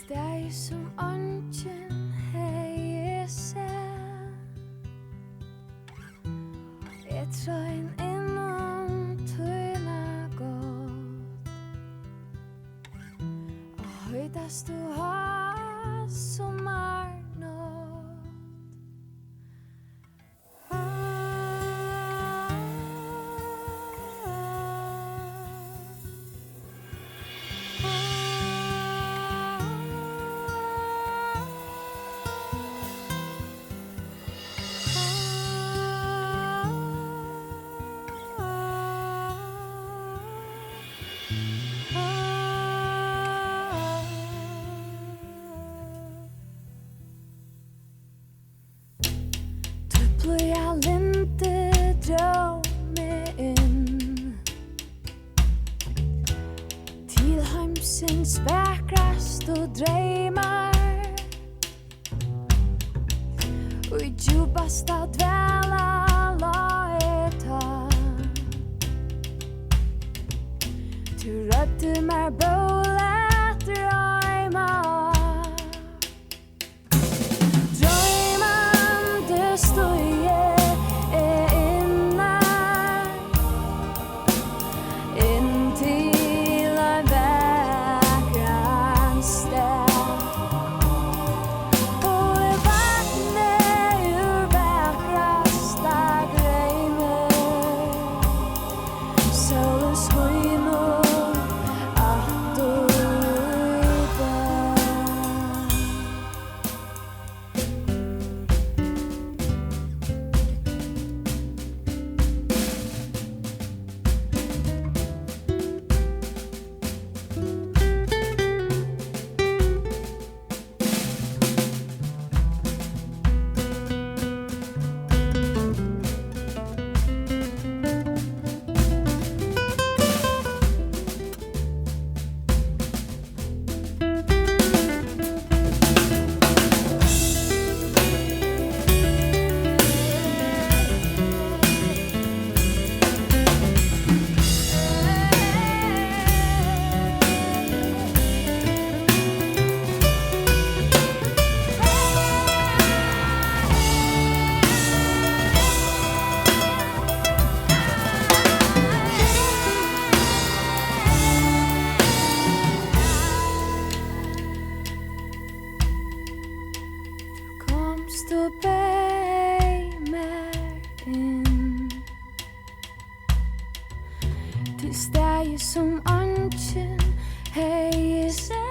Deg som ungen hei seg. Jeg trøyn innom tøyna godt. Og høydast du har sommarnått. Jeg linte drøm meg inn til heimsins vakrast og dreymar og i djupasta dvæla la jeg ta. Du rødde meg bålet drøyma. Drøyman det stod stå beg meg inn til steg som ungen hei seg.